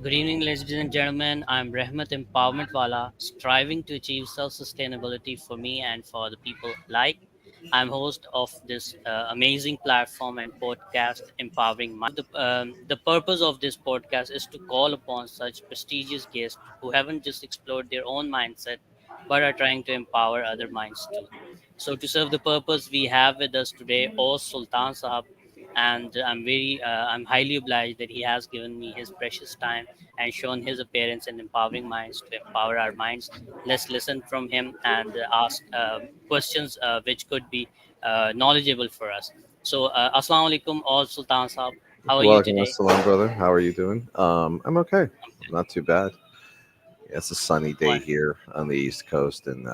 Good evening, ladies and gentlemen. I'm Rehmat Empowerment Wala, striving to achieve self-sustainability for me and for the people alike. I'm host of this amazing platform and podcast, Empowering Mind. The purpose of this podcast is to call upon such prestigious guests who haven't just explored their own mindset, but are trying to empower other minds too. So, to serve the purpose, we have with us today O Sultan Sahab, and I'm highly obliged that he has given me his precious time and shown his appearance in empowering minds to empower our minds. Let's listen from him and ask questions which could be knowledgeable for us. So, Assalamu alaikum, all Sultan Saab. How are you Welcome, today? assalam, brother. How are you doing? I'm okay. I'm not too bad. Yeah, it's a sunny day Wonderful. here on the East Coast in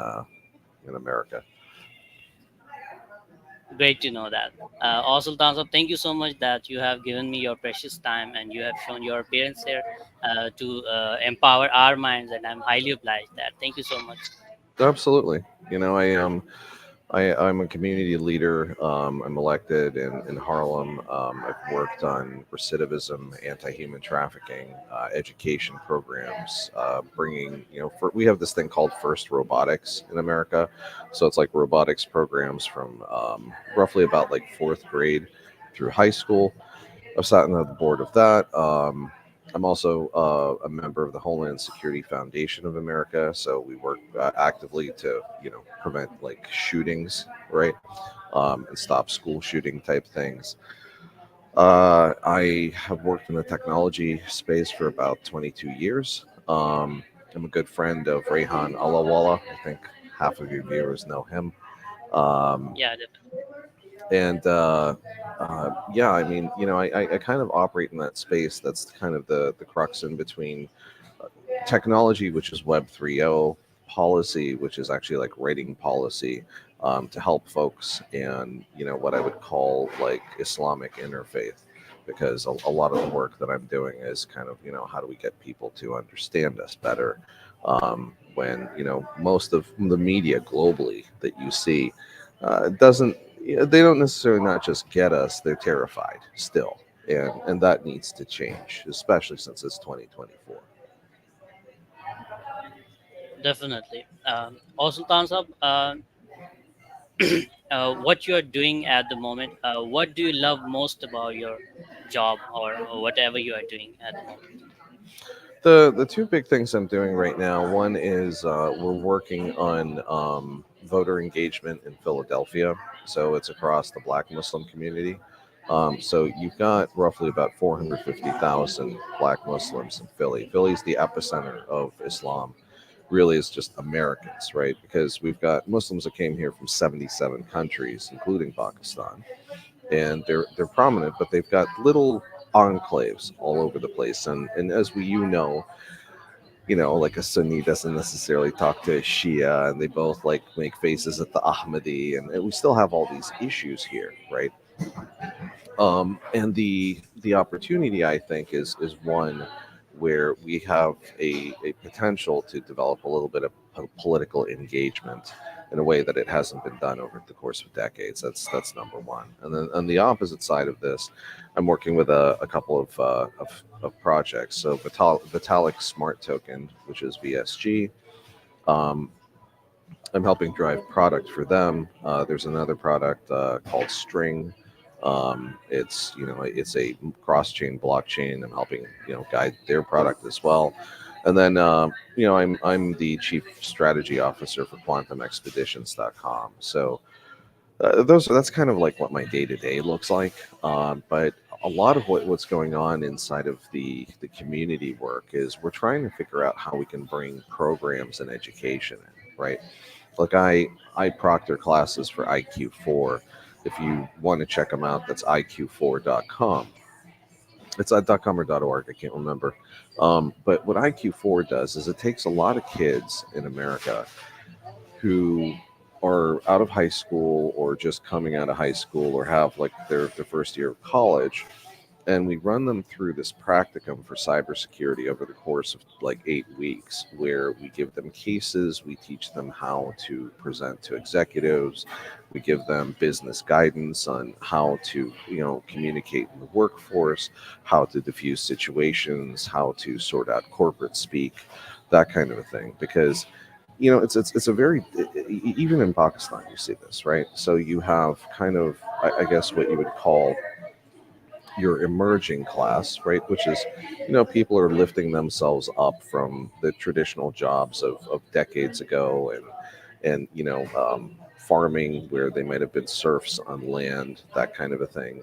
America. Great to know that. All Sultan Saab, thank you so much that you have given me your precious time and you have shown your appearance here to empower our minds, and I'm highly obliged that. Thank you so much. Absolutely. I'm a community leader. I'm elected in Harlem. I've worked on recidivism, anti-human trafficking, education programs, bringing, we have this thing called First Robotics in America. So it's like robotics programs from roughly about like fourth grade through high school. I've sat on the board of that. I'm also a member of the Homeland Security Foundation of America, so we work actively to, prevent like shootings, right, and stop school shooting type things. I have worked in the technology space for about 22 years. I'm a good friend of Rehan Alawala. I think half of your viewers know him. Um, Yeah, definitely. and yeah, I mean, I kind of operate in that space. That's kind of the crux in between technology, which is Web 3.0, policy, which is actually like writing policy to help folks, and what I would call like Islamic interfaith, because a lot of the work that I'm doing is kind of how do we get people to understand us better, when most of the media globally that you see doesn't they don't necessarily not just get us, they're terrified still, and that needs to change, especially since it's 2024. Definitely. Also, Tansab, what you are doing at the moment, what do you love most about your job or whatever you are doing at the moment? The two big things I'm doing right now. One is we're working on voter engagement in Philadelphia, so it's across the Black Muslim community. So you've got roughly about 450,000 Black Muslims in Philly. Philly's the epicenter of Islam. Really, is just Americans, right? Because we've got Muslims that came here from 77 countries, including Pakistan, and they're prominent, but they've got little enclaves all over the place. And as like a Sunni doesn't necessarily talk to a Shia, and they both like make faces at the Ahmadi, and we still have all these issues here, right? And the opportunity, I think, is one where we have a potential to develop a little bit of political engagement in a way that it hasn't been done over the course of decades. That's number one. And then on the opposite side of this, I'm working with a couple of projects. So Vitalik Smart Token, which is VSG. Um, I'm helping drive product for them. There's another product called String. It's a cross-chain blockchain. I'm helping guide their product as well. And then I'm the chief strategy officer for QuantumExpeditions.com. So that's kind of like what my day to day looks like. But a lot of what's going on inside of the community work is we're trying to figure out how we can bring programs and education in, right? Like I proctor classes for IQ4. If you want to check them out, that's iq4.com. It's .com or .org, I can't remember. But what IQ4 does is it takes a lot of kids in America who are out of high school or just coming out of high school or have like their first year of college, and we run them through this practicum for cybersecurity over the course of like 8 weeks, where we give them cases, we teach them how to present to executives, we give them business guidance on how to, communicate in the workforce, how to diffuse situations, how to sort out corporate speak, that kind of a thing. Because it's a very even in Pakistan you see this, right? So you have kind of, I guess, what you would call your emerging class, right? Which is, people are lifting themselves up from the traditional jobs of decades ago, and farming where they might have been serfs on land, that kind of a thing.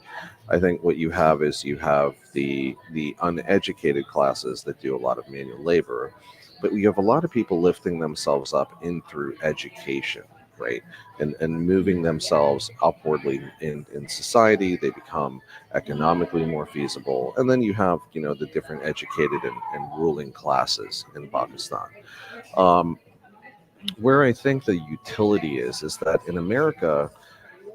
I think what you have is you have the uneducated classes that do a lot of manual labor, but you have a lot of people lifting themselves up in through education, right? And moving themselves upwardly in society. They become economically more feasible. And then you have, the different educated and ruling classes in Pakistan. Um, where I think the utility is that in America,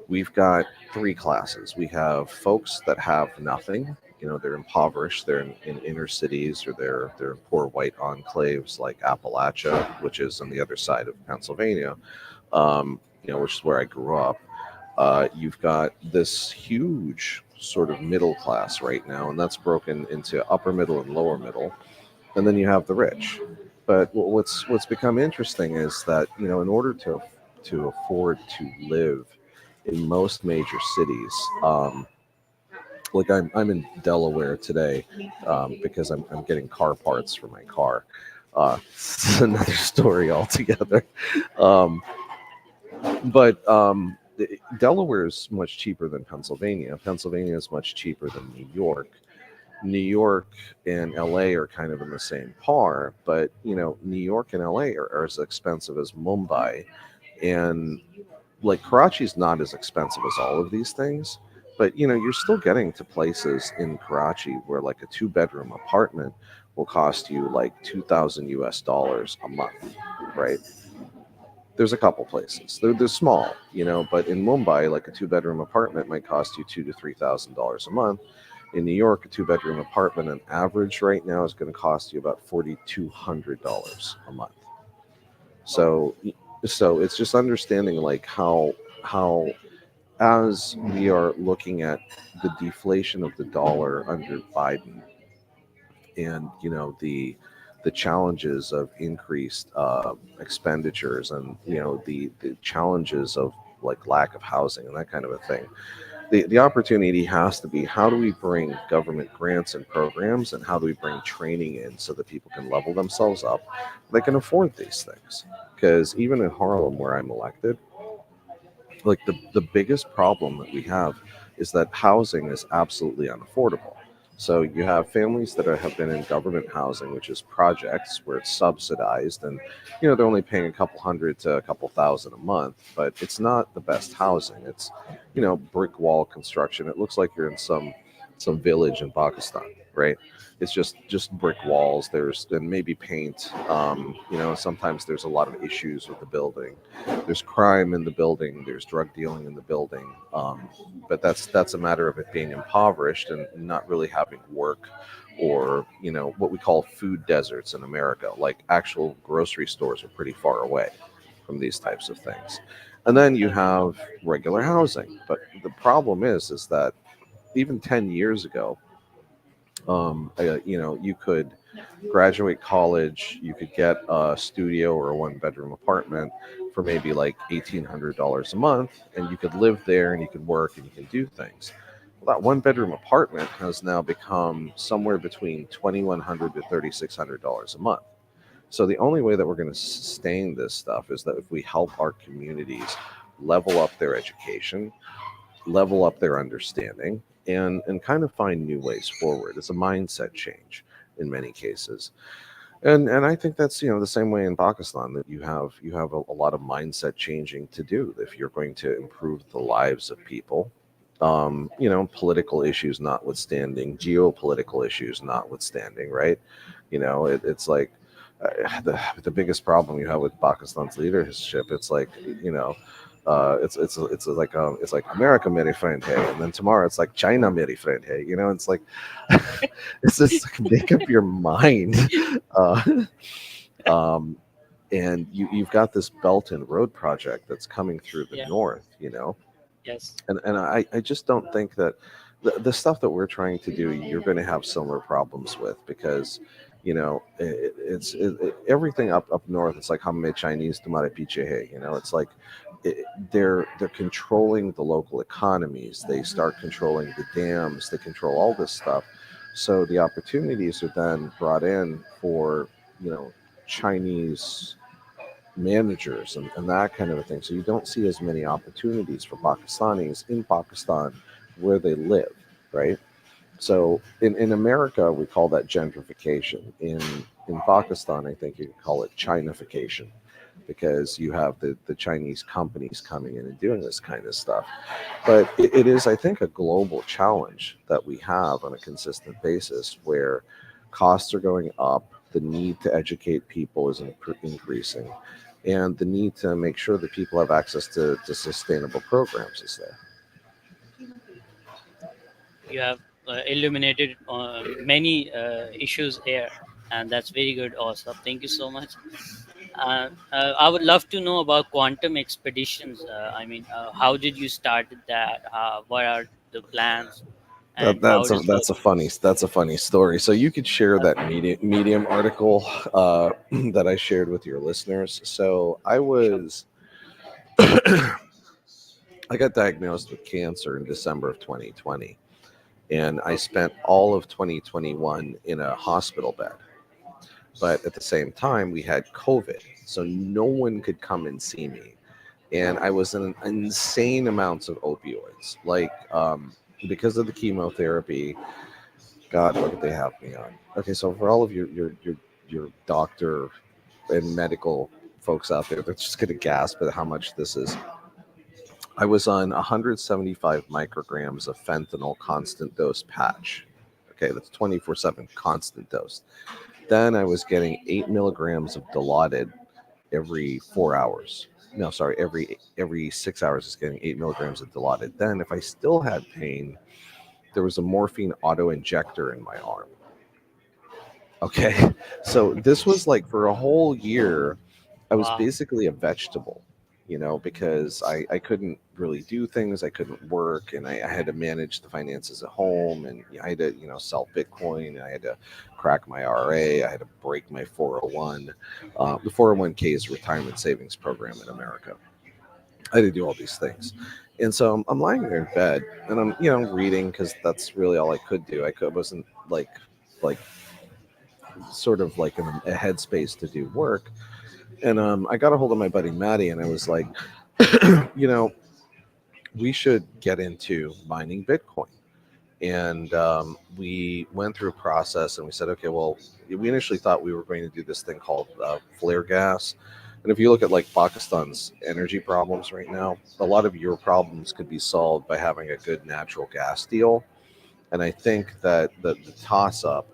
we've got three classes. We have folks that have nothing. They're impoverished. They're in inner cities, or they're in poor white enclaves like Appalachia, which is on the other side of Pennsylvania, which is where I grew up. You've got this huge sort of middle class right now, and that's broken into upper middle and lower middle, and then you have the rich. But what's become interesting is that, in order to afford to live in most major cities, like I'm in Delaware today, because I'm getting car parts for my car. It's another story altogether. Um, but Delaware is much cheaper than Pennsylvania. Pennsylvania is much cheaper than New York. New York and LA are kind of in the same par, but New York and LA are as expensive as Mumbai, and like Karachi's not as expensive as all of these things, but you're still getting to places in Karachi where like a two-bedroom apartment will cost you like 2,000 US dollars a month, right? There's a couple places. They're small, but in Mumbai, like a two-bedroom apartment might cost you $2,000 to $3,000 a month. In New York, a two-bedroom apartment, on average, right now is going to cost you about $4,200 a month. So, so it's just understanding like how as we are looking at the deflation of the dollar under Biden, and the challenges of increased expenditures, and the challenges of like lack of housing and that kind of a thing, the opportunity has to be, how do we bring government grants and programs, and how do we bring training in so that people can level themselves up, they can afford these things. Because even in Harlem, where I'm elected, like the biggest problem that we have is that housing is absolutely unaffordable. So you have families that have been in government housing, which is projects where it's subsidized, and they're only paying a couple hundred to a couple thousand a month, but it's not the best housing. It's brick wall construction. It looks like you're in some village in Pakistan, right? It's just brick walls. There's and maybe paint. Sometimes there's a lot of issues with the building. There's crime in the building. There's drug dealing in the building. But that's a matter of it being impoverished and not really having work, or what we call food deserts in America. Like actual grocery stores are pretty far away from these types of things. And then you have regular housing. But the problem is that even 10 years ago, you could graduate college, you could get a studio or a one-bedroom apartment for maybe like $1,800 a month, and you could live there and you could work and you can do things. Well, that one-bedroom apartment has now become somewhere between $2,100 to $3,600 a month. So the only way that we're going to sustain this stuff is that if we help our communities level up their education, level up their understanding, and kind of find new ways forward. It's a mindset change in many cases. And I think that's the same way in Pakistan, that you have a lot of mindset changing to do if you're going to improve the lives of people. Political issues notwithstanding, geopolitical issues notwithstanding, right? It's like the biggest problem you have with Pakistan's leadership. It's like, it's like America, mere friend, hey, and then tomorrow it's like China, mere friend, hey. It's like it's just like make up your mind. Uh, um, and you've got this Belt and Road project that's coming through the Yeah. north, Yes. and I just don't think that the stuff that we're trying to do, you're going to have similar problems with, because everything up north. It's like how Chinese tomorrow piche hey. It's like it, they're controlling the local economies. They start controlling the dams. They control all this stuff. So the opportunities are then brought in for Chinese managers and that kind of a thing. So you don't see as many opportunities for Pakistanis in Pakistan where they live, right? So in America, we call that gentrification. In Pakistan, I think you call it Chinification, because you have the Chinese companies coming in and doing this kind of stuff. But it is, I think, a global challenge that we have on a consistent basis, where costs are going up, the need to educate people is increasing, and the need to make sure that people have access to sustainable programs is there. You have illuminated many issues here, and that's very good. Awesome. Thank you so much. I would love to know about quantum expeditions. How did you start that? What are the plans, That, and how that's a does the that's a funny that's a funny story. So you could share that Medium article that I shared with your listeners. So sure. I got diagnosed with cancer in December of 2020, and I spent all of 2021 in a hospital bed. But at the same time, we had COVID, so no one could come and see me, and I was in insane amounts of opioids, like because of the chemotherapy. God, what did they have me on? Okay, so for all of your doctor and medical folks out there, they're just going to gasp at how much this is. I was on 175 micrograms of fentanyl constant dose patch. Okay, that's 24/7 constant dose. Then I was getting 8 milligrams of Dilaudid every 4 hours. No, sorry, every 6 hours is getting 8 milligrams of Dilaudid. Then, if I still had pain, there was a morphine auto injector in my arm. Okay, so this was like for a whole year. I was Wow. basically a vegetable, because I couldn't really do things. I couldn't work, and I had to manage the finances at home, and I had to, sell Bitcoin. I had to crack my RA. I had to break my 401. The 401k is a retirement savings program in America. I had to do all these things. And so I'm lying there in bed, and I'm, reading, because that's really all I could do. Wasn't like sort of like in a headspace to do work. And I got a hold of my buddy Maddie, and I was like, you know, we should get into mining Bitcoin. And we went through a process, and we said, okay, well, we initially thought we were going to do this thing called flare gas. And if you look at like Pakistan's energy problems right now, a lot of your problems could be solved by having a good natural gas deal. And I think that the toss up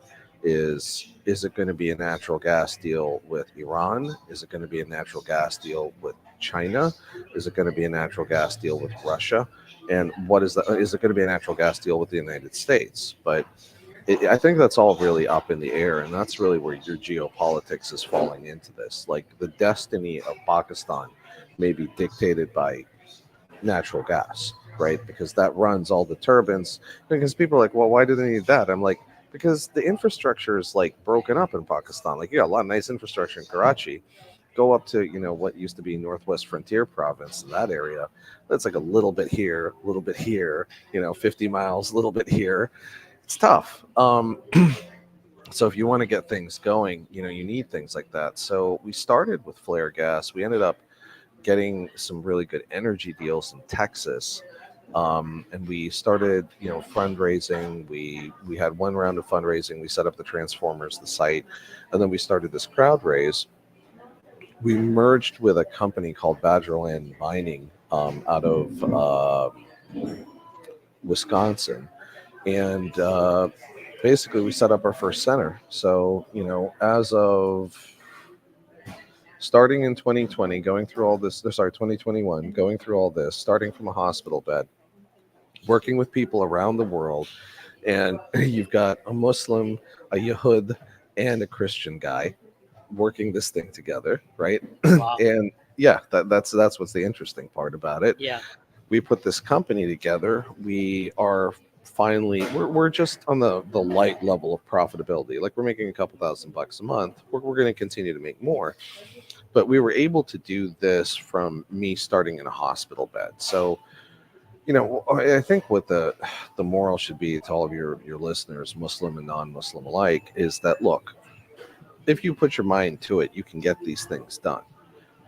is it going to be a natural gas deal with Iran? Is it going to be a natural gas deal with China? Is it going to be a natural gas deal with Russia? And what is it going to be a natural gas deal with the United States? But I think that's all really up in the air, and that's really where your geopolitics is falling into this. Like the destiny of Pakistan may be dictated by natural gas, right? Because that runs all the turbines. Because people are like, well, why do they need that? I'm like, because the infrastructure is like broken up in Pakistan. Like, you got a lot of nice infrastructure in Karachi. Go up to, what used to be Northwest Frontier Province, in that area. That's like a little bit here, a little bit here, 50 miles, a little bit here. It's tough. So if you want to get things going, you need things like that. So we started with flare gas. We ended up getting some really good energy deals in Texas. And we started, fundraising. We had one round of fundraising. We set up the transformers, the site, and then we started this crowd raise. We merged with a company called Badgerland Mining out of Wisconsin, and basically we set up our first center. So as of starting in 2020, going through all this, sorry, 2021, going through all this, starting from a hospital bed, working with people around the world, and you've got a Muslim, a Yahud, and a Christian guy working this thing together, right? Wow. And yeah, that's what's the interesting part about it. Yeah. We put this company together. We are finally we're just on the light level of profitability. Like we're making a couple $1,000 a month. We're going to continue to make more, but we were able to do this from me starting in a hospital bed. So I think what the moral should be to all of your listeners, Muslim and non-Muslim alike, is that look, if you put your mind to it, you can get these things done,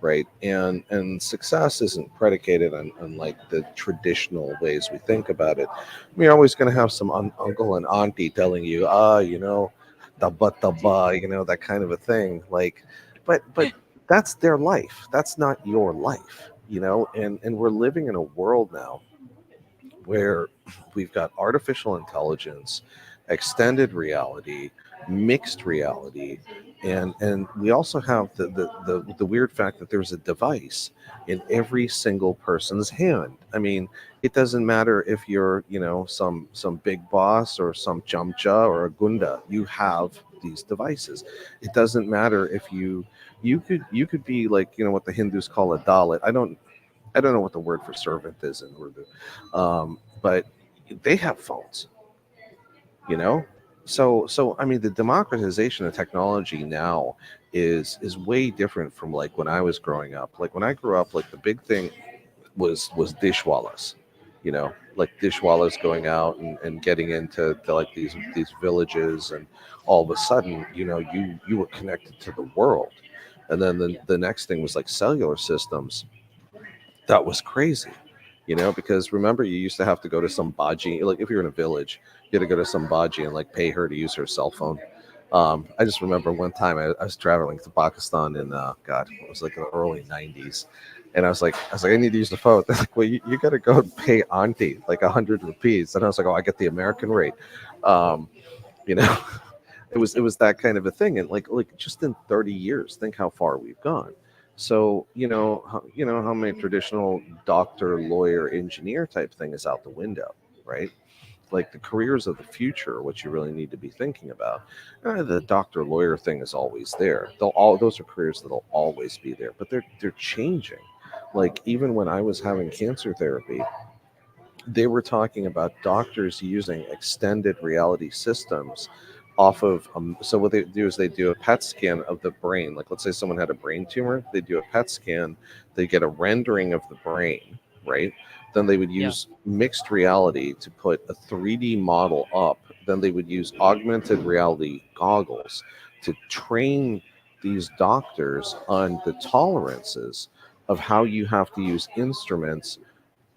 right? And success isn't predicated on like the traditional ways we think about it. We're always going to have some uncle and auntie telling you, taba, that kind of a thing. Like, but that's their life. That's not your life, and we're living in a world now where we've got artificial intelligence, extended reality, mixed reality, and we also have the weird fact that there's a device in every single person's hand. I mean, it doesn't matter if you're some big boss or some chamcha or a gunda. You have these devices. It doesn't matter if you could be like what the Hindus call a dalit. I don't know what the word for servant is in Urdu, but they have phones, you know. So I mean, the democratization of technology now is way different from like when I was growing up. Like when I grew up, like the big thing was dishwallas, like dishwallas going out and getting into like these villages, and all of a sudden, you were connected to the world. And then Yeah. the next thing was like cellular systems. That was crazy, because remember, you used to have to go to some baji, like if you're in a village, you had to go to some baji and like pay her to use her cell phone. I just remember one time I was traveling to Pakistan in God, it was like the early '90s, and I was like, I need to use the phone. They're like, well, you got to go and pay auntie like 100 rupees, and I was like, oh, I get the American rate. Um, you know, it was that kind of a thing, and like just in 30 years, think how far we've gone. So how many traditional doctor, lawyer, engineer type thing is out the window, right? Like the careers of the future, what you really need to be thinking about. The doctor, lawyer thing is always there. Those are careers that'll always be there, but they're changing. Like even when I was having cancer therapy, they were talking about doctors using extended reality systems off of so what they do is they do a PET scan of the brain. Like let's say someone had a brain tumor, they do a PET scan, they get a rendering of the brain, right? Then they would Yeah. use mixed reality to put a 3D model up. Then they would use augmented reality goggles to train these doctors on the tolerances of how you have to use instruments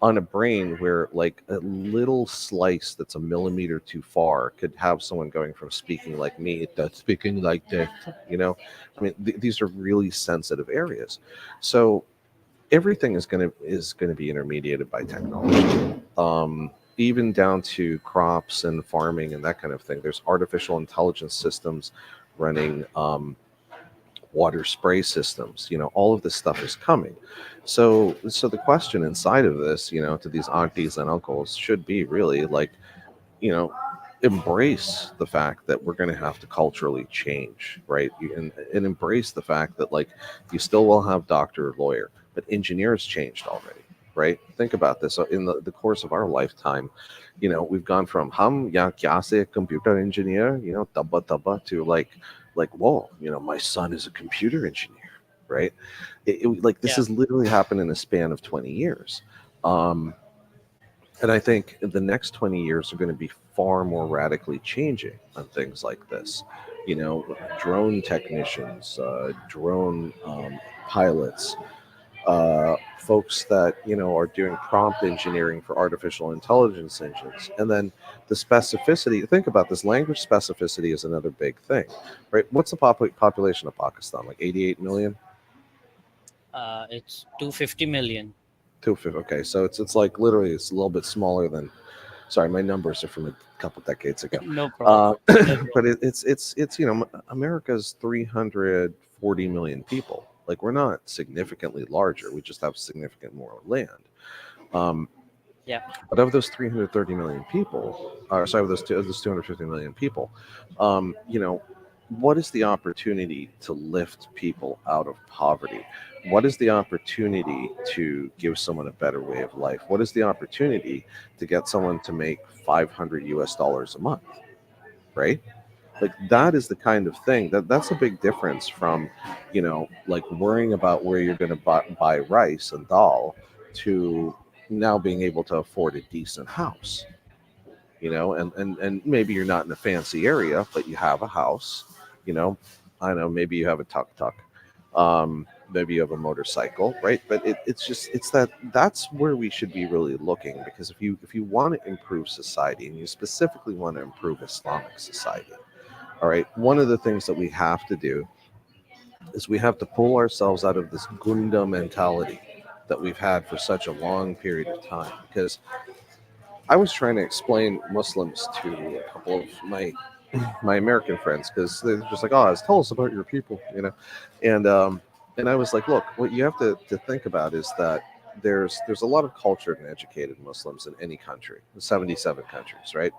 on a brain where like a little slice that's a millimeter too far could have someone going from speaking like me to speaking like that. I mean, these are really sensitive areas. So everything is going to be intermediated by technology, even down to crops and farming and that kind of thing. There's artificial intelligence systems running water spray systems. All of this stuff is coming. So the question inside of this, to these aunties and uncles should be really like, you know embrace the fact that we're going to have to culturally change, right? And embrace the fact that like you still will have doctor, lawyer, but engineers changed already, right? Think about this. In the course of our lifetime, we've gone from hum ya kya se computer engineer, tabba tabba, to like whoa, my son is a computer engineer, right? Like this Yeah. has literally happened in a span of 20 years. um and I think the next 20 years are going to be far more radically changing on things like this. Drone technicians, drone pilots, folks that, are doing prompt engineering for artificial intelligence engines. And then the specificity, think about this, language specificity is another big thing, right? What's the population of Pakistan? Like 88 million? It's 250 million. 250. Okay, so it's like literally it's a little bit smaller than. Sorry, my numbers are from a couple decades ago. No problem. No But problem. America's 340 million people, Like we're not significantly larger. We just have significant more land. Um, Yeah. but of those 330 million people, or sorry, of those 250 million people, you know, what is the opportunity to lift people out of poverty? What is the opportunity to give someone a better way of life? What is the opportunity to get someone to make 500 US dollars a month? Right? Like that is the kind of thing that's a big difference from, like worrying about where you're going to buy rice and dal to now being able to afford a decent house. And maybe you're not in a fancy area, but you have a house. you know I know, maybe you have a tuk tuk, maybe you have a motorcycle, right? But it's that's where we should be really looking, because if you want to improve society, and you specifically want to improve Islamic society, all right, one of the things that we have to do is we have to pull ourselves out of this gunda mentality that we've had for such a long period of time. Because I was trying to explain Muslims to a couple of my American friends, because they're just like, "Oh, tell us about your people," and I was like, "Look, what you have to think about is that there's a lot of cultured and educated Muslims in any country, 77 countries, right?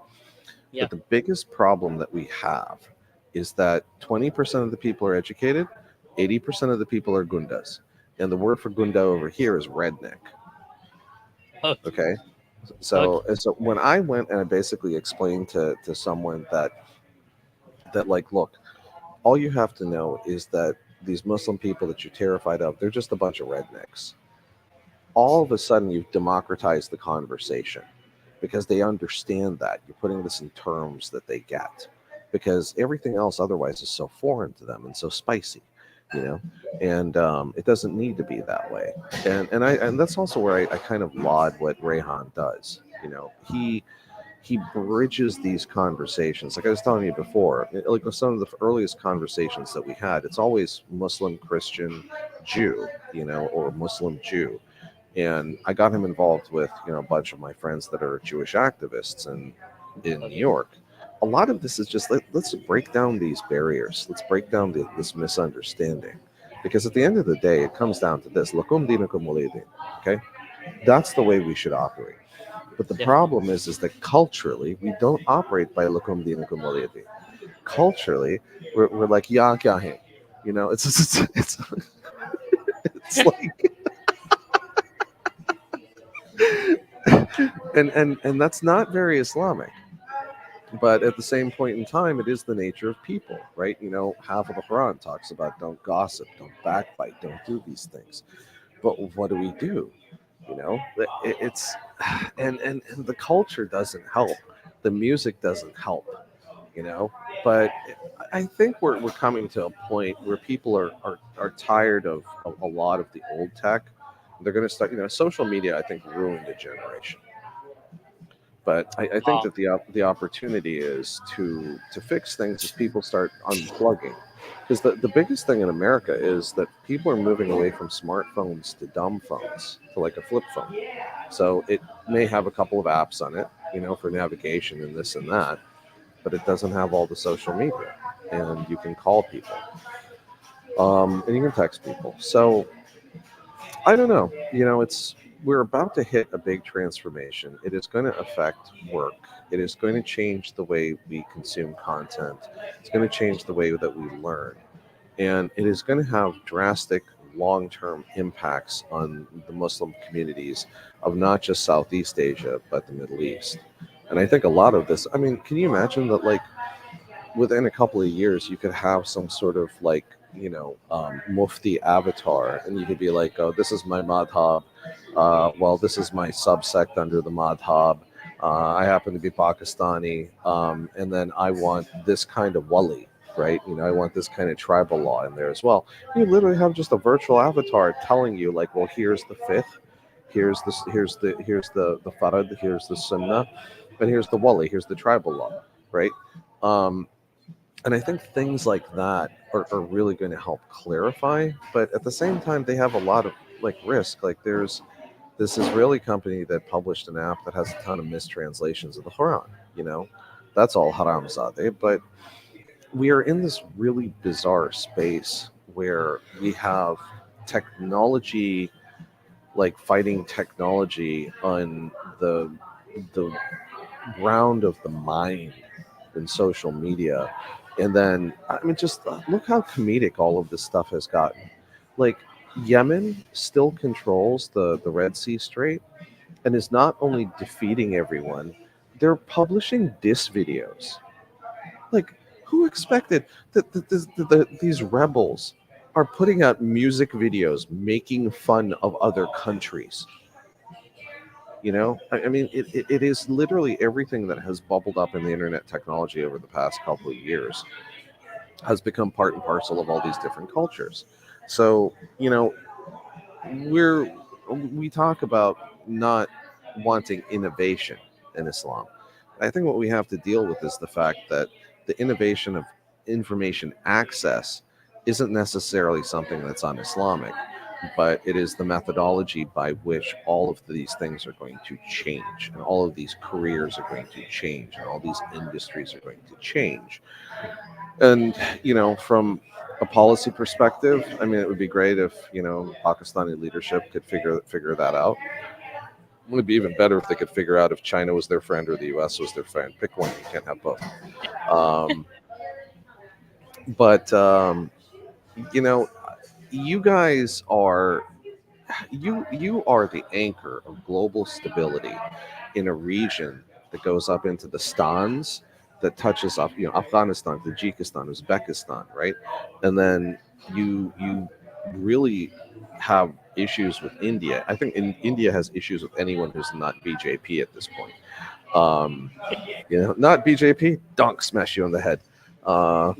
Yeah. But the biggest problem that we have is that 20% of the people are educated, 80% of the people are gundas. And the word for gunda over here is redneck. Okay. Okay. Okay. So when I went and I basically explained to someone that like, look, all you have to know is that these Muslim people that you're terrified of, they're just a bunch of rednecks. All of a sudden you've democratized the conversation, because they understand that you're putting this in terms that they get, because everything else otherwise is so foreign to them and so spicy, you know and it doesn't need to be that way. And that's also where I kind of laud what Rayhan does. He bridges these conversations, like I was telling you before, like with some of the earliest conversations that we had, it's always Muslim, Christian, Jew, or Muslim Jew. And I got him involved with a bunch of my friends that are Jewish activists in New York. A lot of this is just let's break down these barriers. Let's break down this misunderstanding, because at the end of the day, it comes down to this: "Lakum dinukum waliyadin." Okay, that's the way we should operate. But the Yeah. problem is that culturally, we don't operate by "Lakum dinukum waliyadin." Culturally, we're like "Ya kya hai?" It's like and that's not very Islamic. But at the same point in time, it is the nature of people, right? Half of the Quran talks about don't gossip, don't backbite, don't do these things. But what do? It's and the culture doesn't help, the music doesn't help, you know. But I think we're coming to a point where people are tired of a lot of the old tech. They're going to start, social media, I think, ruined a generation. But I think Wow. that the opportunity is to fix things as people start unplugging, because the biggest thing in America is that people are moving away from smartphones to dumb phones, to like a flip phone. So it may have a couple of apps on it, for navigation and this and that, but it doesn't have all the social media, and you can call people, and you can text people. So I don't know. It's we're about to hit a big transformation. It is going to affect work. It is going to change the way we consume content. It's going to change the way that we learn, and it is going to have drastic long-term impacts on the Muslim communities of not just Southeast Asia but the Middle East. And I think a lot of this. I mean, can you imagine that? Like within a couple of years you could have some sort of like mufti avatar, and you could be like, oh, this is my madhab, well, this is my subsect under the madhab, I happen to be Pakistani, and then I want this kind of wali, right? I want this kind of tribal law in there as well. You literally have just a virtual avatar telling you like, well, here's the fifth, here's the farad, here's the sunnah, and here's the wali, here's the tribal law, right? um, and I think things like that are really going to help clarify. But at the same time, they have a lot of like risk. Like there's this Israeli company that published an app that has a ton of mistranslations of the Quran. You know, that's all haramzadeh. But we are in this really bizarre space where we have technology, like fighting technology on the the ground of the mind in social media. And then, I mean, just look how comedic all of this stuff has gotten. Like, Yemen still controls the Red Sea Strait and is not only defeating everyone, they're publishing diss videos. Like, who expected that these rebels are putting out music videos making fun of other countries? I mean, it is literally everything that has bubbled up in the internet technology over the past couple of years has become part and parcel of all these different cultures. So, we're we talk about not wanting innovation in Islam. I think what we have to deal with is the fact that the innovation of information access isn't necessarily something that's un-Islamic, but it is the methodology by which all of these things are going to change, and all of these careers are going to change, and all these industries are going to change. And from a policy perspective, I mean, it would be great if Pakistani leadership could figure that out. It would be even better if they could figure out if China was their friend or the U.S. was their friend. Pick one. You can't have both. Um, but you know, you guys are you are the anchor of global stability in a region that goes up into the stans, that touches up, Afghanistan, Tajikistan, Uzbekistan, right? And then you really have issues with India. I think India has issues with anyone who's not BJP at this point. Um, not BJP, donk, smash you on the head. Uh,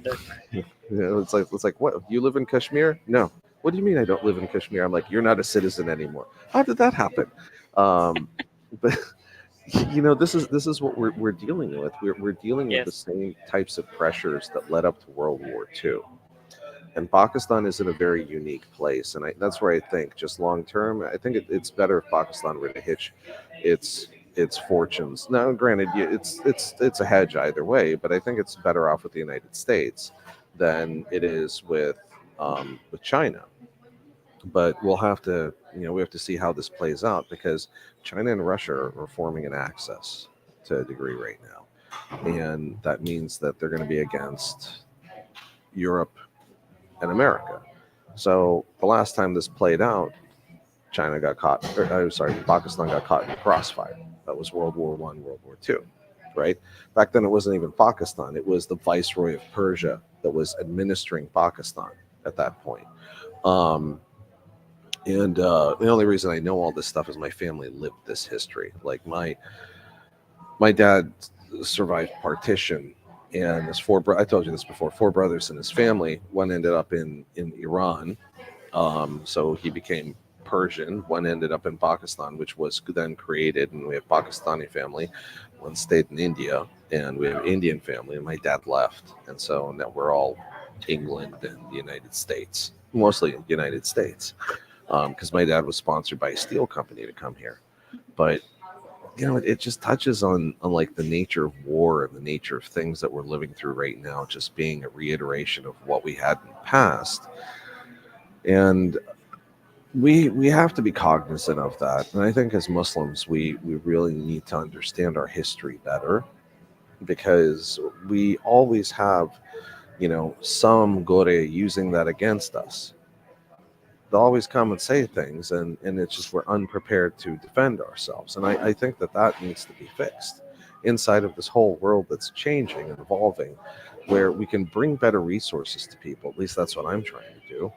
That, it's like what? You live in Kashmir? No. What do you mean I don't live in Kashmir? I'm like, you're not a citizen anymore. How did that happen? Um, but this is what we're dealing with. We're dealing with the yes, same types of pressures that led up to World War II. And Pakistan is in a very unique place, and that's where I think, just long term, I think it's better if Pakistan were to hitch its fortunes. Now, granted, it's a hedge either way, but I think it's better off with the United States than it is with China. But we have to see how this plays out, because China and Russia are forming an axis to a degree right now, and that means that they're going to be against Europe and America. So the last time this played out, China got caught, or, I'm sorry, Pakistan got caught in the crossfire. That was World War One, World War Two, right? Back then, it wasn't even Pakistan; it was the Viceroy of Persia that was administering Pakistan at that point. Um, and the only reason I know all this stuff is my family lived this history. Like, my dad survived partition, and his I told you this before. Four brothers in his family. One ended up in Iran, so he became Persian. One ended up in Pakistan, which was then created, and we have Pakistani family. One stayed in India, and we have Indian family. And my dad left, and so now we're all England and the United States, mostly United States, because my dad was sponsored by a steel company to come here. But it just touches on like the nature of war and the nature of things that we're living through right now, just being a reiteration of what we had in the past. And we have to be cognizant of that. And I think as Muslims, we really need to understand our history better, because we always have, some gore using that against us. They'll always come and say things, and it's just we're unprepared to defend ourselves. And I think that needs to be fixed inside of this whole world that's changing and evolving, where we can bring better resources to people. At least that's what I'm trying to do.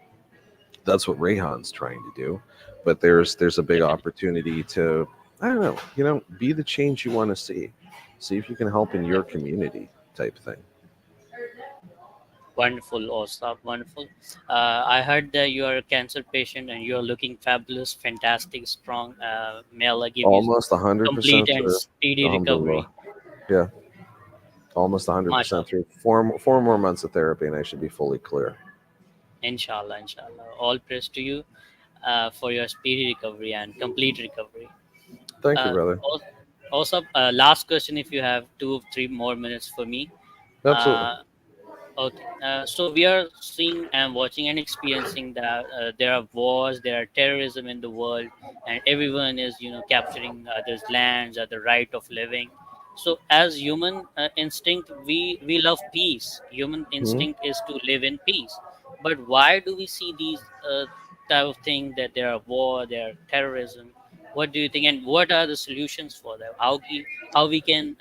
That's what Rayhan's trying to do. But there's a big definitely. opportunity to, I don't know, be the change you want to see. See if you can help in your Definitely. community, type thing. Wonderful, awesome, wonderful. I heard that you are a cancer patient and you are looking fabulous, fantastic, strong. May Allah give you Almost complete 100% and through. speedy Alhamdulillah. recovery. Yeah, almost MashaAllah. 100% through. Four more months of therapy, and I should be fully clear. Inshallah, inshallah. All praise to you for your speedy recovery and complete recovery. Thank you, Uh, brother. al- Also, last question if you have 2 or 3 more minutes for me. Absolutely. Uh, Okay, so we are seeing and watching and experiencing that there are wars, there are terrorism in the world, and everyone is, capturing others' lands, other right of living. So, as human instinct, we love peace. Human Hmm? instinct is to live in peace. But why do we see these type of thing that there are war, there are terrorism? What do you think, and what are the solutions for that? How we can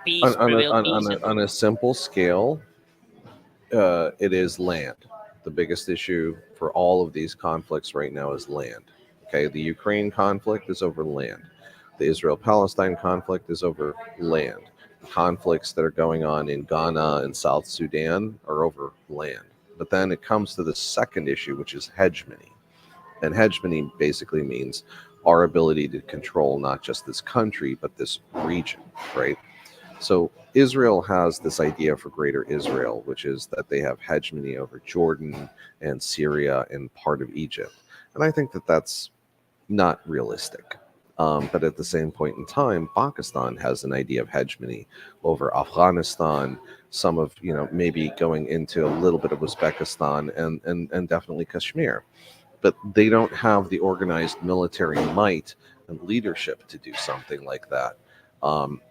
peace prevail peace in the On a world? simple scale, it is land. The biggest issue for all of these conflicts right now is land. Okay, the Ukraine conflict is over land. The Israel Palestine conflict is over land. The conflicts that are going on in Ghana and South Sudan are over land. But then it comes to the second issue, which is hegemony. And hegemony basically means our ability to control not just this country, but this region, right? So Israel has this idea for Greater Israel, which is that they have hegemony over Jordan and Syria and part of Egypt. And I think that that's not realistic. But at the same point in time, Pakistan has an idea of hegemony over Afghanistan, some of, maybe going into a little bit of Uzbekistan and definitely Kashmir. But they don't have the organized military might and leadership to do something like that. Um,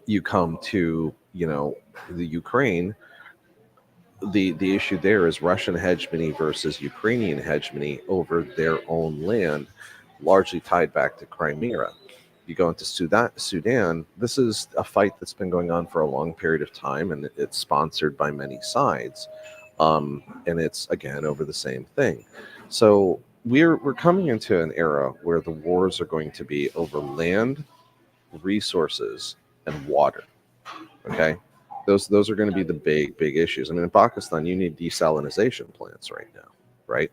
you come to the Ukraine, the issue there is Russian hegemony versus Ukrainian hegemony over their own land, largely tied back to Crimea. You go into Sudan. This is a fight that's been going on for a long period of time, and it's sponsored by many sides, and it's again over the same thing. So we're coming into an era where the wars are going to be over land, resources, and water. Okay, those are going to be the big issues. I mean, in Pakistan, you need desalinization plants right now, right?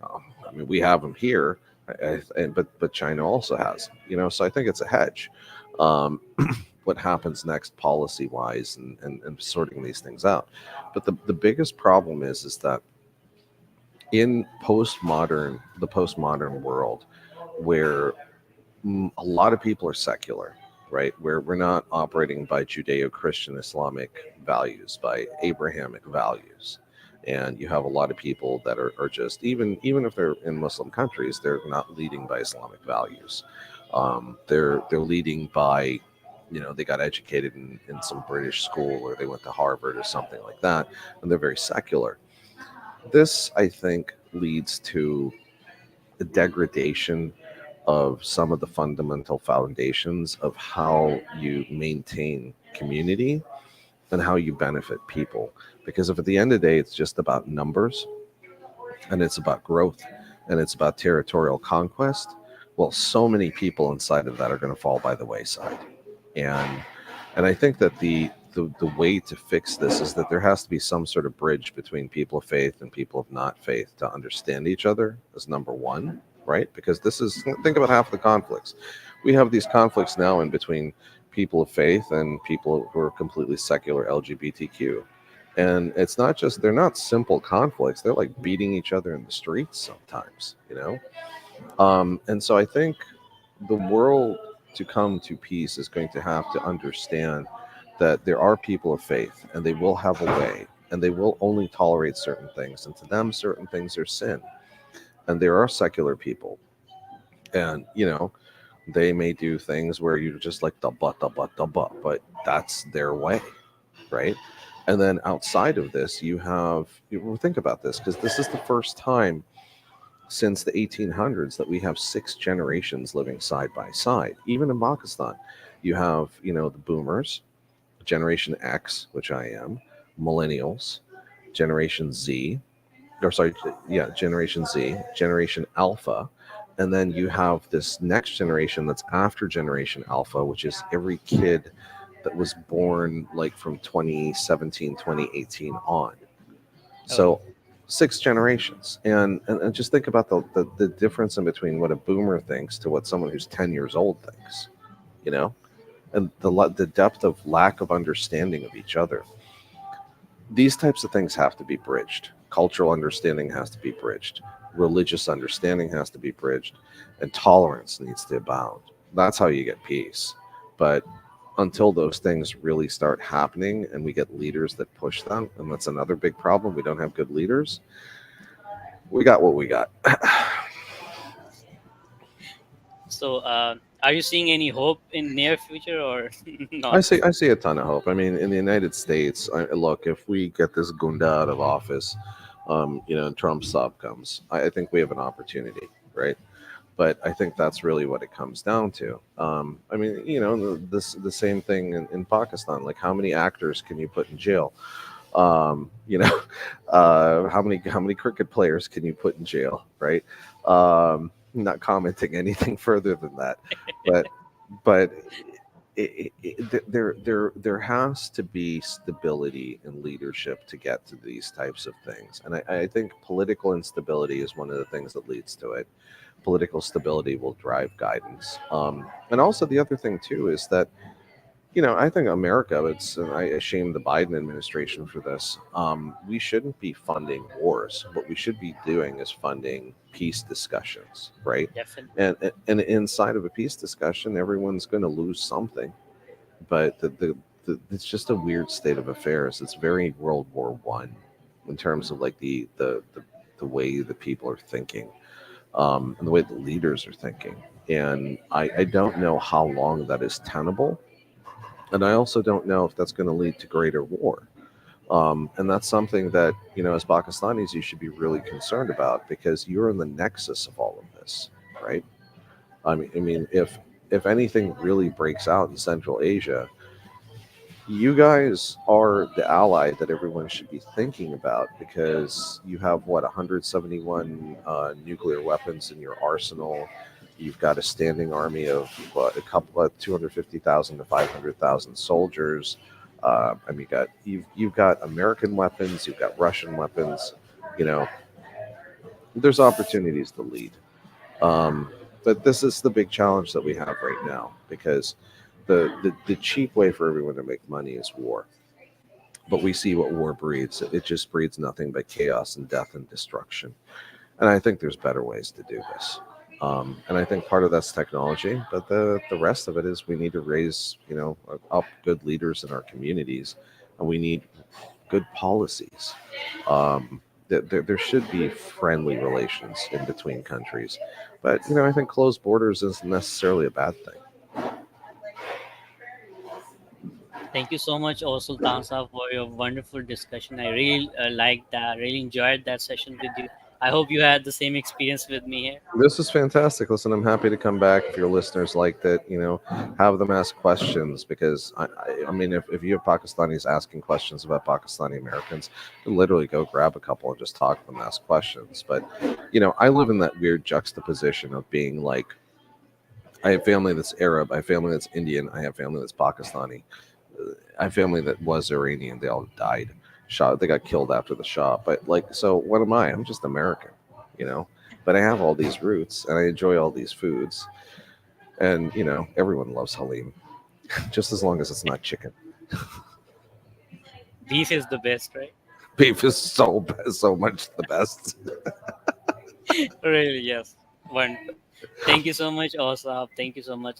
I mean, we have them here, but China also has them. So I think it's a hedge. Um, what happens next, policy wise, and sorting these things out. But the biggest problem is that in the postmodern world, where a lot of people are secular, right? Where we're not operating by Judeo-Christian Islamic values, by Abrahamic values. And you have a lot of people that are just, even if they're in Muslim countries, they're not leading by Islamic values. They're leading by, they got educated in some British school, or they went to Harvard or something like that, and they're very secular. This, I think, leads to the degradation of some of the fundamental foundations of how you maintain community and how you benefit people. Because if at the end of the day it's just about numbers and it's about growth and it's about territorial conquest, well, so many people inside of that are going to fall by the wayside. And I think that the way to fix this is that there has to be some sort of bridge between people of faith and people of not faith to understand each other as number one, right? Because this is, think about half the conflicts. We have these conflicts now in between people of faith and people who are completely secular LGBTQ. And it's not just, they're not simple conflicts. They're like beating each other in the streets sometimes. And so I think the world to come to peace is going to have to understand that there are people of faith and they will have a way and they will only tolerate certain things. And to them, certain things are sin. And there are secular people. And, they may do things where you're just like, the but that's their way, right? And then outside of this, think about this, because this is the first time since the 1800s that we have six generations living side by side. Even in Pakistan, you have, the boomers, Generation X, which I am, millennials, Generation Z, or sorry, yeah, Generation Z, Generation Alpha, and then you have this next generation that's after Generation Alpha, which is every kid that was born like from 2017, 2018 on. Oh, So six generations. And just think about the difference in between what a boomer thinks to what someone who's 10 years old thinks, you know? And the depth of lack of understanding of each other. These types of things have to be bridged. Cultural understanding has to be bridged. Religious understanding has to be bridged. And tolerance needs to abound. That's how you get peace. But until those things really start happening and we get leaders that push them, and that's another big problem. We don't have good leaders. We got what we got. So, are you seeing any hope in near future or I not? see. I see a ton of hope. I mean, in the United States, look, if we get this Gunda out of office, and Trump's stop comes, I think we have an opportunity, right? But I think that's really what it comes down to. I mean, the same thing in Pakistan. Like, how many actors can you put in jail? Um, you know, how many cricket players can you put in jail, right? Not commenting anything further than that, but but there has to be stability in leadership to get to these types of things, and I think political instability is one of the things that leads to it. Political stability will drive guidance, and also the other thing too is that I think America, and I shame the Biden administration for this. We shouldn't be funding wars. What we should be doing is funding peace discussions, right? Definitely. And inside of a peace discussion, everyone's going to lose something. But it's just a weird state of affairs. It's very World War I in terms of like the way the people are thinking, and the way the leaders are thinking. And I don't know how long that is tenable, and I also don't know if that's going to lead to greater war. And that's something that, as Pakistanis, you should be really concerned about because you're in the nexus of all of this, right? I mean, if anything really breaks out in Central Asia, you guys are the ally that everyone should be thinking about because you have what 171 nuclear weapons in your arsenal. You've got a standing army of what, a couple of 250,000 to 500,000 soldiers. I mean, you've got American weapons, you've got Russian weapons. You know, there's opportunities to lead. Um, but this is the big challenge that we have right now because the cheap way for everyone to make money is war. But we see what war breeds. It just breeds nothing but chaos and death and destruction. And I think there's better ways to do this. And I think part of that's technology, but the rest of it is we need to raise, up good leaders in our communities, and we need good policies. There should be friendly relations in between countries, but I think closed borders isn't necessarily a bad thing. Thank you so much, Sultan Saab, for your wonderful discussion. I really liked that. Really enjoyed that session with you. I hope you had the same experience with me here. This is fantastic. Listen, I'm happy to come back if your listeners liked it. Have them ask questions because I mean, if you have Pakistanis asking questions about Pakistani Americans, you can literally go grab a couple and just talk to them, ask questions. But I live in that weird juxtaposition of being like, I have family that's Arab, I have family that's Indian, I have family that's Pakistani, I have family that was Iranian. They all died, shot. They got killed after the shot. But like, so what am I? I'm just American, you know. But I have all these roots, and I enjoy all these foods, and everyone loves halim, just as long as it's not chicken. Beef is the best, right? Beef is so much the best. Really, yes. Wonderful. Thank you so much, Osab. Thank you so much.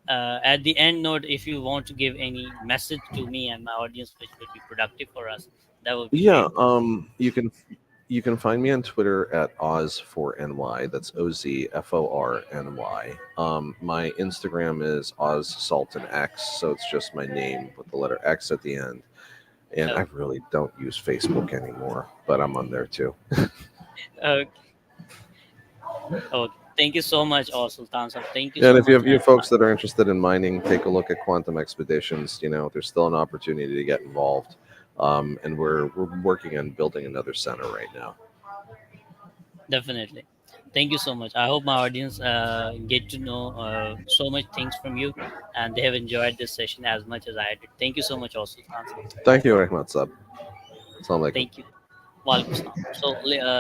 At the end note, if you want to give any message to me and my audience, which would be productive for us, that would be Yeah, great. you can find me on Twitter at Oz4NY. That's OZFORNY. My Instagram is Oz Sultan X, so it's just my name with the letter X at the end. And I Okay. really don't use Facebook anymore, but I'm on there too. Okay. Okay. Thank you so much, Sultan Saab. Thank you And so if you much. have you folks that are interested in mining, take a look at Quantum Expeditions. There's still an opportunity to get involved, and we're working on building another center right now. Definitely. Thank you so much. I hope my audience get to know so much things from you, and they have enjoyed this session as much as I did. Thank you so much, Sultan Saab. Thank you, Rahmat Sab. Assalamu alaikum. Thank you. Walaikum salam. So,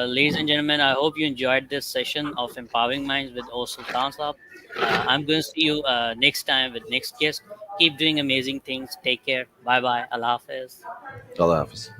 ladies and gentlemen, I hope you enjoyed this session of Empowering Minds with O Sultan Saab. I'm going to see you next time with next guest. Keep doing amazing things. Take care. Bye bye. Allah Hafiz. Allah Hafiz.